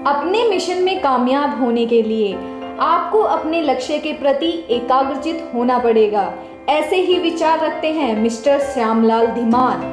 अपने मिशन में कामयाब होने के लिए आपको अपने लक्ष्य के प्रति एकाग्रचित होना पड़ेगा। ऐसे ही विचार रखते हैं मिस्टर श्यामलाल धीमान।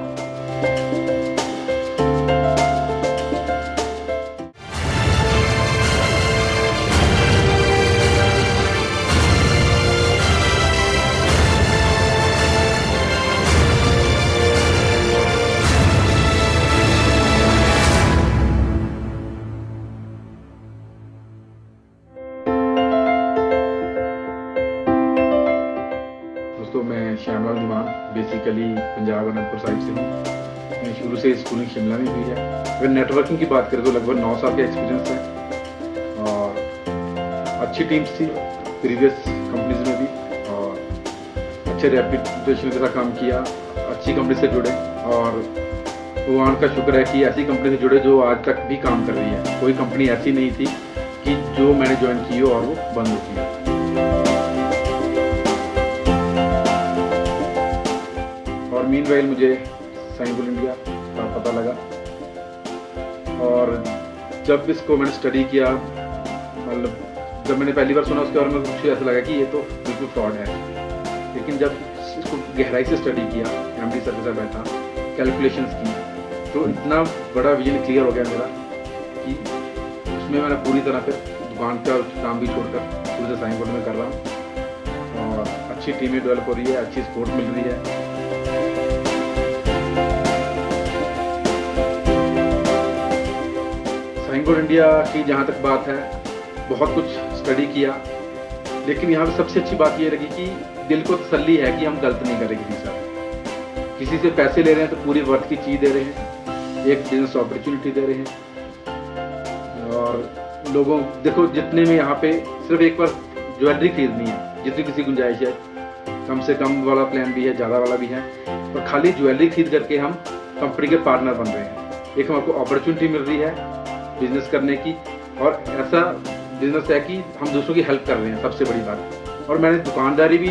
दोस्तों, मैं श्यामलाल धीमान बेसिकली पंजाब अनंतपुर साइड से हूँ। मैं शुरू से स्कूलिंग शिमला में हुई है। अगर नेटवर्किंग की बात करें तो लगभग 9 साल का एक्सपीरियंस है और अच्छी टीम्स थी प्रीवियस कंपनीज में भी और अच्छे रेपुटेशन के साथ काम किया, अच्छी कंपनी से जुड़े और भगवान का शुक्र है कि ऐसी कंपनी से जुड़े जो आज तक भी काम कर रही है। कोई कंपनी ऐसी नहीं थी कि जो मैंने ज्वाइन की हो और वो बंद हो गई। और मीनवाइल मुझे साइंगोल इंडिया का पता लगा और जब इसको मैंने स्टडी किया, मतलब जब मैंने पहली बार सुना उसके बारे में कुछ ऐसा लगा कि ये तो बिल्कुल फ्रॉड है। लेकिन जब इसको गहराई से स्टडी किया, एमडी सर के साथ बैठा, कैलकुलेशंस की, तो इतना बड़ा विजन क्लियर हो गया मेरा कि उसमें मैंने पूरी तरह फिर दुकान का काम भी छोड़कर पूरे साइंगोल में कर रहा हूँ और अच्छी टीमें डेवलप हो रही है, अच्छी सपोर्ट मिल रही है। साइंगोल इंडिया की जहाँ तक बात है, बहुत कुछ स्टडी किया, लेकिन यहाँ पे सबसे अच्छी बात ये लगी कि दिल को तसल्ली है कि हम गलत नहीं करेंगे किसी साथ। किसी से पैसे ले रहे हैं तो पूरी वर्थ की चीज़ दे रहे हैं, एक बिजनेस अपॉर्चुनिटी दे रहे हैं। और लोगों देखो, जितने में यहाँ पे सिर्फ एक बार ज्वेलरी खरीदनी है, जितनी किसी गुंजाइश है, कम से कम वाला प्लान भी है, ज़्यादा वाला भी है, और खाली ज्वेलरी खरीद करके हम कंपनी के पार्टनर बन रहे हैं। एक हमको अपॉर्चुनिटी मिल रही है बिजनेस करने की, और ऐसा बिजनेस है कि हम दूसरों की हेल्प कर रहे हैं, सबसे बड़ी बात। और मैंने दुकानदारी भी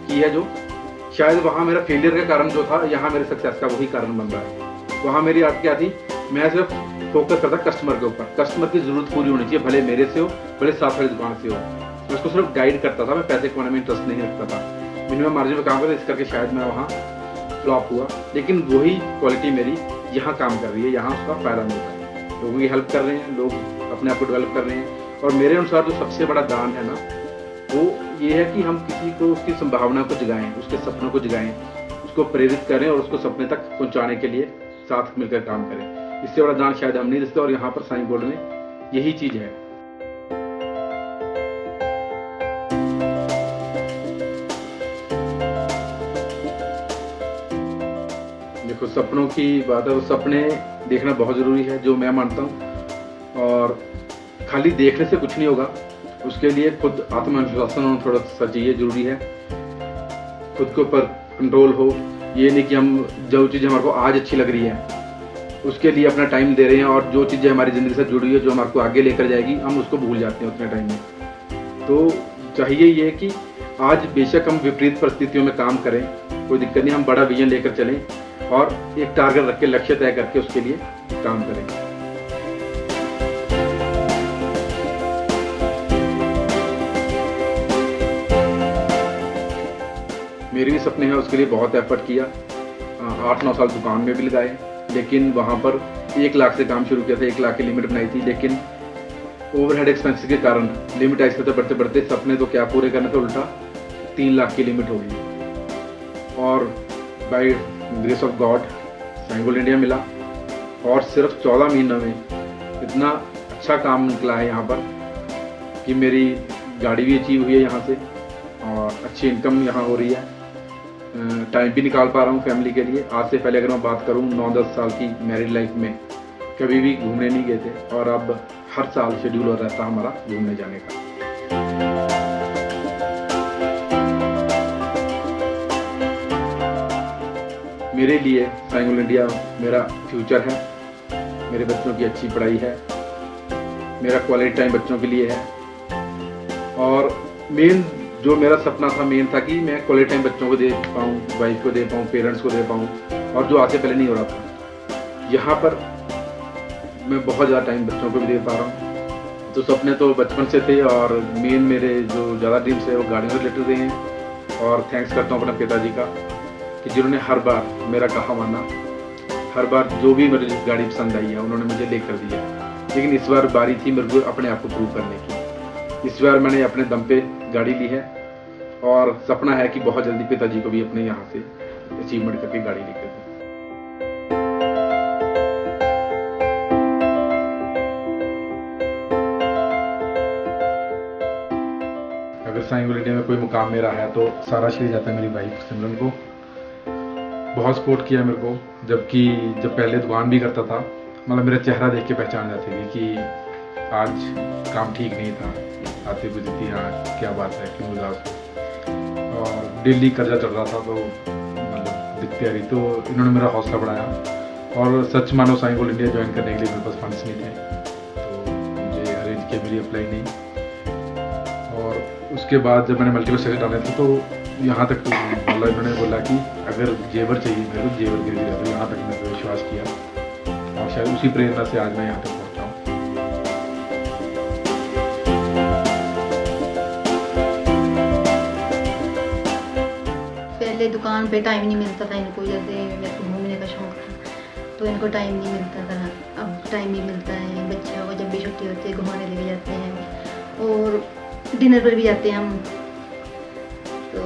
की है, जो शायद वहाँ मेरा फेलियर का कारण जो था, यहाँ मेरे सक्सेस का वही कारण बन रहा है। वहाँ मेरी आदत क्या थी, मैं सिर्फ फोकस करता कस्टमर के ऊपर, कस्टमर की ज़रूरत पूरी होनी चाहिए, भले मेरे से हो, भले साथ वाली दुकान से हो। मैं उसको सिर्फ गाइड करता था, मैं पैसे कमाने में इंटरेस्ट नहीं रखता था, मिनिमम मार्जिन में काम करता, इस करके शायद मैं वहाँ फ्लॉप हुआ। लेकिन वही क्वालिटी मेरी यहाँ काम कर रही है, यहाँ उसका फ़ायदा मिलता है, लोगों की हेल्प कर रहे हैं, लोग अपने आप को डेवलप कर रहे हैं। और मेरे अनुसार जो सबसे बड़ा दान है ना, वो ये है कि हम किसी को उसकी संभावना को जगाएं, उसके सपनों को जगाएं, उसको प्रेरित करें और उसको सपने तक पहुंचाने के लिए साथ मिलकर काम करें। इससे बड़ा दान शायद हम नहीं देते, और यहाँ पर साइंगोल में यही चीज़ है। देखो, सपनों की बात है, वो सपने देखना बहुत ज़रूरी है, जो मैं मानता हूँ। और खाली देखने से कुछ नहीं होगा, उसके लिए खुद आत्मविश्वास होना थोड़ा सा चाहिए, ज़रूरी है। खुद के ऊपर कंट्रोल हो, ये नहीं कि हम जो चीज़ हमारे को आज अच्छी लग रही है उसके लिए अपना टाइम दे रहे हैं, और जो चीज़ें हमारी ज़िंदगी से जुड़ी है, जो हमारे को आगे लेकर जाएगी, हम उसको भूल जाते हैं उतने टाइम में। तो चाहिए ये कि आज बेशक हम विपरीत परिस्थितियों में काम करें, कोई दिक्कत नहीं, हम बड़ा विजन लेकर चलें और एक टारगेट रख के, लक्ष्य तय करके उसके लिए काम करें। मेरे भी सपने हैं, उसके लिए बहुत एफर्ट किया, 8-9 साल दुकान में भी लगाए, लेकिन वहाँ पर 1 लाख से काम शुरू किया था, 1 लाख की लिमिट बनाई थी, लेकिन ओवरहेड एक्सपेंसेस के कारण लिमिट ऐसे तो बढ़ते बढ़ते सपने तो क्या पूरे करने थे, उल्टा 3 लाख की लिमिट हो गई। और by grace of God Sengol India मिला, और सिर्फ 14 महीनों में इतना अच्छा काम निकला है यहाँ पर कि मेरी गाड़ी भी अचीव हुई है यहाँ से, और अच्छी इनकम यहाँ हो रही है। टाइम भी निकाल पा रहा हूँ फैमिली के लिए। आज से पहले अगर मैं बात करूँ, 9-10 साल की मैरिड लाइफ में कभी भी घूमने नहीं गए थे, और अब हर साल शेड्यूल हो रहता हमारा घूमने जाने का। मेरे लिए साइंगोल इंडिया मेरा फ्यूचर है, मेरे बच्चों की अच्छी पढ़ाई है, मेरा क्वालिटी टाइम बच्चों के लिए है, और मेन जो मेरा सपना था, मेन था कि मैं क्वालिटी टाइम बच्चों को दे पाऊँ, वाइफ को दे पाऊँ, पेरेंट्स को दे पाऊँ, और जो आज से पहले नहीं हो रहा था। यहाँ पर मैं बहुत ज़्यादा टाइम बच्चों को भी दे पा रहा हूँ, तो सपने तो बचपन से थे और मेन मेरे जो ज़्यादा ड्रीम्स है वो गाड़ियों से रिलेटेड रहे हैं। और थैंक्स करता हूँ अपने पिताजी का कि जिन्होंने हर बार मेरा कहा माना, हर बार जो भी मेरी गाड़ी पसंद आई है उन्होंने मुझे लेकर दिया। लेकिन इस बार बारी थी मेरे को अपने आप को प्रूव करने की। इस बार मैंने अपने दम पे गाड़ी ली है और सपना है कि बहुत जल्दी पिताजी को भी अपने यहाँ से अचीवमेंट करके गाड़ी लेकर दूँ। अगर साइंस इंडिया में कोई मुकाम मेरा है तो सारा श्रेय जाता है मेरी वाइफ सिमरन को। बहुत सपोर्ट किया मेरे को, जबकि जब पहले दुकान भी करता था मतलब मेरा चेहरा देख के पहचान जाती थी कि आज काम ठीक नहीं था, आते हुए थी हाँ क्या बात है क्यों उदास हो। और डेली कर्जा चल रहा था तो मतलब दिखती आ रही, तो इन्होंने मेरा हौसला बढ़ाया। और सच मानो साइंस इंडिया ज्वाइन करने के लिए मेरे पास फंड्स नहीं थे, तो मुझे अरेंज किया, मेरी अप्लाई नहीं। और उसके बाद जब मैंने मल्टीपल सेक्टर डाले थे तो यहाँ तक मतलब इन्होंने बोला कि अगर जेवर चाहिए मेरे को जेवर गिर गया, तो यहाँ तक मैंने विश्वास किया और शायद उसी प्रेरणा से आज मैं यहाँ तक पहुँचा हूँ। पहले दुकान पे टाइम नहीं मिलता था इनको, जैसे मेरे को घूमने का शौक था तो इनको टाइम नहीं मिलता था। अब टाइम नहीं मिलता है, बच्चों को जब भी छुट्टी होती है घुमाने लेके जाते हैं और डिनर पर भी जाते हैं हम। तो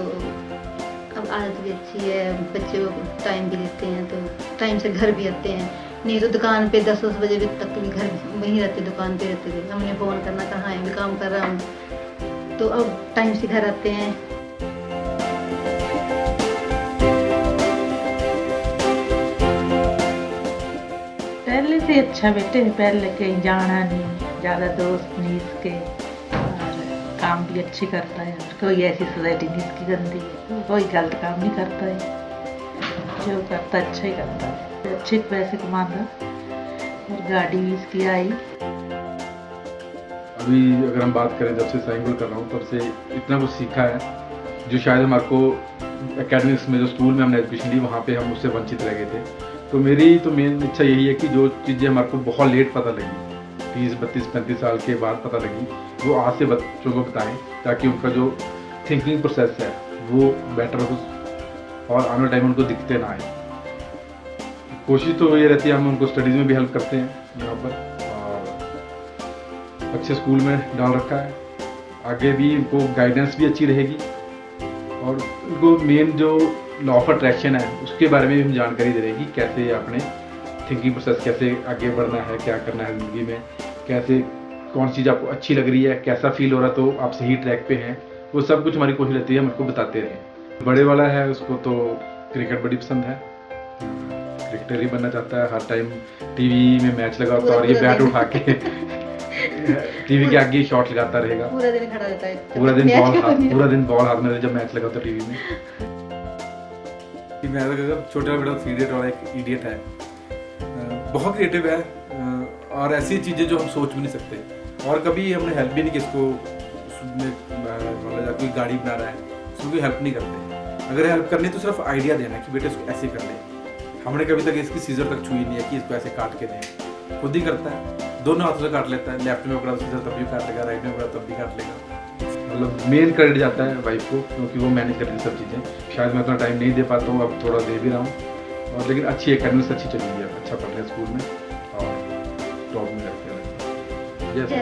अब आदत भी अच्छी है, बच्चों को टाइम भी देते हैं तो टाइम से घर भी आते हैं। नहीं तो दुकान पे 10-10 बजे तक भी घर वहीं रहते, दुकान पे रहते थे। हमने फ़ोन करना कहाँ है, मैं काम कर रहा हूँ, तो अब टाइम से घर आते हैं। पहले से अच्छा बेटे, पहले कहीं जाना नहीं, ज़्यादा दोस्त नहीं इसके, और काम भी अच्छे करता है। और कोई ऐसी सोसाइटी नहीं इसकी गंदी है, कोई गलत काम नहीं करता है, जो करता अच्छा ही करता है, अच्छे पैसे कमाता। और गाड़ी भी इसकी आई। अभी अगर हम बात करें जब से साइकिल कर रहा हूँ तब से इतना कुछ सीखा है जो शायद हमारे को एकेडमिक्स में जो स्कूल में हमने एडमिशन ली वहाँ पे हम उससे वंचित रह गए थे। तो मेरी तो मेन इच्छा यही है कि जो चीज़ें हमारे को बहुत लेट पता लगी, 30, 32, 35 साल के बाद पता लगी, वो आज से बच्चों को बताएं ताकि उनका जो थिंकिंग प्रोसेस है वो बेटर हो और आने वाले टाइम उनको दिक्कतें ना आए। कोशिश तो ये रहती है, हम उनको स्टडीज़ में भी हेल्प करते हैं यहाँ पर और अच्छे स्कूल में डाल रखा है। आगे भी उनको गाइडेंस भी अच्छी रहेगी और उनको मेन जो लॉ ऑफ अट्रैक्शन है उसके बारे में भी हम जानकारी दे रहेगी, कैसे अपने थिंकिंग प्रोसेस कैसे आगे बढ़ना है, क्या करना है ज़िंदगी में, कैसे कौन चीज़ आपको अच्छी लग रही है, कैसा फील हो रहा तो आप सही ट्रैक पे हैं, वो सब कुछ हमारी कोशिश रहती है हम उसको बताते रहें। बड़े वाला है उसको तो क्रिकेट बड़ी पसंद है, क्रिकेटर ही बनना चाहता है। हर टाइम टीवी में मैच लगा होता है और ये बैट उठा के टीवी के आगे शॉट लगाता रहेगा, पूरा दिन खड़ा रहता है, पूरा दिन बॉल हाथ में जब मैच लगा होता है टीवी में। कि मेरा छोटा बेटा 3 इडियट और एक इडियट है, बहुत क्रिएटिव है और ऐसी चीज़ें जो हम सोच भी नहीं सकते। और कभी हमने हेल्प भी नहीं की इसको, मतलब कोई गाड़ी बना रहा है उसको कोई हेल्प नहीं करते। अगर हेल्प करनी तो सिर्फ आइडिया देना कि बेटे इसको ऐसे कर ले। हमने कभी तक इसकी सीजर तक छुई नहीं है कि इसको ऐसे काट के दें, खुद ही करता है, दोनों हाथों से काट लेता है। लेफ्ट में पकड़ा सीजर तब भी काट लेगा, राइट में पकड़ा तब भी काट लेगा। मतलब मेन क्रेडिट जाता है वाइफ को क्योंकि वो मैनेज करती है सब चीज़ें। शायद मैं उतना टाइम नहीं दे पाता हूँ, अब थोड़ा दे भी रहा हूँ और लेकिन अच्छी एकेडमिक्स अच्छी चल रही है, अच्छा पढ़ रहे हैं स्कूल में और टॉप में रहते हैं। जैसा